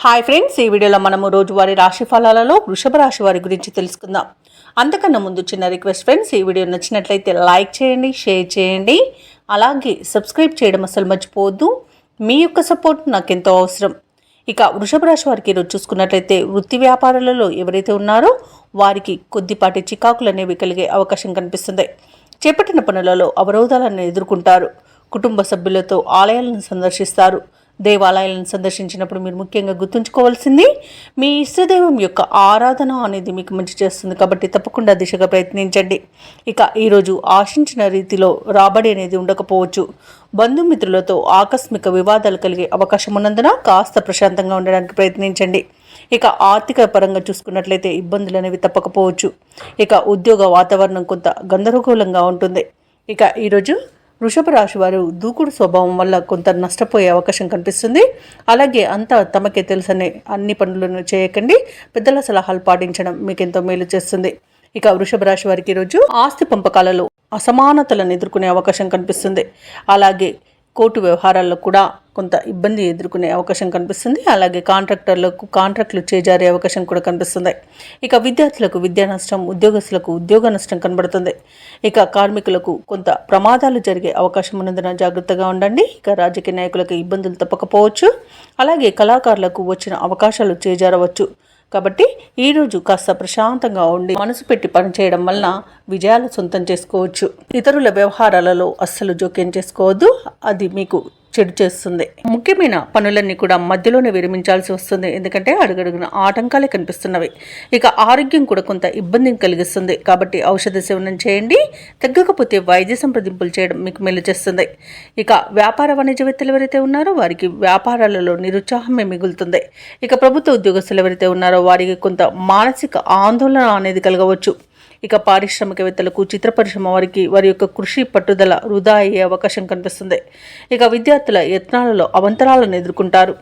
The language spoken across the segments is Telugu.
హాయ్ ఫ్రెండ్స్, ఈ వీడియోలో మనము రోజువారీ రాశి ఫలాలలో వృషభ రాశి వారి గురించి తెలుసుకుందాం. అంతకన్నా ముందు చిన్న రిక్వెస్ట్ ఫ్రెండ్స్, ఈ వీడియో నచ్చినట్లయితే లైక్ చేయండి, షేర్ చేయండి, అలాగే సబ్స్క్రైబ్ చేయడం అసలు మర్చిపోవద్దు. మీ యొక్క సపోర్ట్ నాకు ఎంతో అవసరం. ఇక వృషభ రాశి వారికి ఈరోజు చూసుకున్నట్లయితే వృత్తి వ్యాపారాలలో ఎవరైతే ఉన్నారో వారికి కొద్దిపాటి చికాకులు అనేవి కలిగే అవకాశం కనిపిస్తుంది. చేపట్టిన పనులలో అవరోధాలను ఎదుర్కొంటారు. కుటుంబ సభ్యులతో ఆలయాలను సందర్శిస్తారు. దేవాలయాలను సందర్శించినప్పుడు మీరు ముఖ్యంగా గుర్తుంచుకోవాల్సింది మీ ఇష్టదైవం యొక్క ఆరాధన అనేది మీకు మంచి చేస్తుంది. కాబట్టి తప్పకుండా దిశగా ప్రయత్నించండి. ఇక ఈరోజు ఆశించిన రీతిలో రాబడి అనేది ఉండకపోవచ్చు. బంధుమిత్రులతో ఆకస్మిక వివాదాలు కలిగే అవకాశం ఉన్నందున కాస్త ప్రశాంతంగా ఉండడానికి ప్రయత్నించండి. ఇక ఆర్థిక పరంగా చూసుకున్నట్లయితే ఇబ్బందులు అనేవి తప్పకపోవచ్చు. ఇక ఉద్యోగ వాతావరణం కొంత గందరగోళంగా ఉంటుంది. ఇక ఈరోజు వృషభ రాశి వారు దూకుడు స్వభావం వల్ల కొంత నష్టపోయే అవకాశం కనిపిస్తుంది. అలాగే అంతా తమకే తెలుసనే అన్ని పనులను చేయకండి. పెద్దల సలహాలు పాటించడం మీకు ఎంతో మేలు చేస్తుంది. ఇక వృషభ రాశి వారికి ఈరోజు ఆస్తి పంపకాలలో అసమానతలను ఎదుర్కొనే అవకాశం కనిపిస్తుంది. అలాగే కోర్టు వ్యవహారాల్లో కూడా కొంత ఇబ్బంది ఎదుర్కొనే అవకాశం కనిపిస్తుంది. అలాగే కాంట్రాక్టులు చేజారే అవకాశం కూడా కనిపిస్తుంది. ఇక విద్యార్థులకు విద్యా నష్టం, ఉద్యోగస్తులకు ఉద్యోగ నష్టం కనబడుతుంది. ఇక కార్మికులకు కొంత ప్రమాదాలు జరిగే అవకాశం ఉన్నందున జాగ్రత్తగా ఉండండి. ఇక రాజకీయ నాయకులకు ఇబ్బందులు తప్పకపోవచ్చు. అలాగే కళాకారులకు వచ్చిన అవకాశాలు చేజారవచ్చు. కాబట్టి ఈరోజు కాస్త ప్రశాంతంగా ఉండి మనసు పెట్టి పనిచేయడం వలన విజయాలు సొంతం చేసుకోవచ్చు. ఇతరుల వ్యవహారాలలో అస్సలు జోక్యం చేసుకోవద్దు, అది మీకు చెడు చేస్తుంది. ముఖ్యమైన పనులన్నీ కూడా మధ్యలోనే విరమించాల్సి వస్తుంది. ఎందుకంటే అడుగడుగున ఆటంకాలే కనిపిస్తున్నవి. ఇక ఆరోగ్యం కూడా కొంత ఇబ్బందిని కలిగిస్తుంది. కాబట్టి ఔషధ సేవనం చేయండి. తగ్గకపోతే వైద్య సంప్రదింపులు చేయడం మీకు మేలు చేస్తుంది. ఇక వ్యాపార వాణిజ్యవేత్తలు ఎవరైతే ఉన్నారో వారికి వ్యాపారాలలో నిరుత్సాహమే మిగులుతుంది. ఇక ప్రభుత్వ ఉద్యోగస్తులు ఎవరైతే ఉన్నారో వారికి కొంత మానసిక ఆందోళన అనేది కలగవచ్చు. ఇక పారిశ్రామికవేత్తలకు, చిత్ర పరిశ్రమ వారికి వారి యొక్క కృషి పట్టుదల వృధా అయ్యే అవకాశం కనిపిస్తుంది. ఇక విద్యార్థుల యత్నాలలో అవంతరాలను ఎదుర్కొంటారు.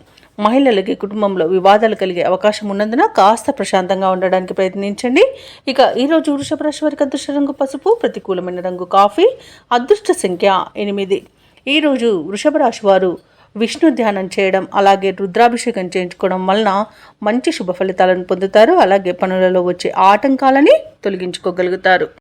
మహిళలకి కుటుంబంలో వివాదాలు కలిగే అవకాశం ఉన్నందున కాస్త ప్రశాంతంగా ఉండడానికి ప్రయత్నించండి. ఇక ఈరోజు వృషభ రాశి వారికి అదృష్ట రంగు పసుపు, ప్రతికూలమైన రంగు కాఫీ, అదృష్ట సంఖ్య 8. ఈరోజు వృషభ రాశి వారు విష్ణు ధ్యానం చేయడం, అలాగే రుద్రాభిషేకం చేయించుకోవడం వలన మంచి శుభ ఫలితాలను పొందుతారు. అలాగే పనులలో వచ్చే ఆటంకాలని తొలగించుకోగలుగుతారు.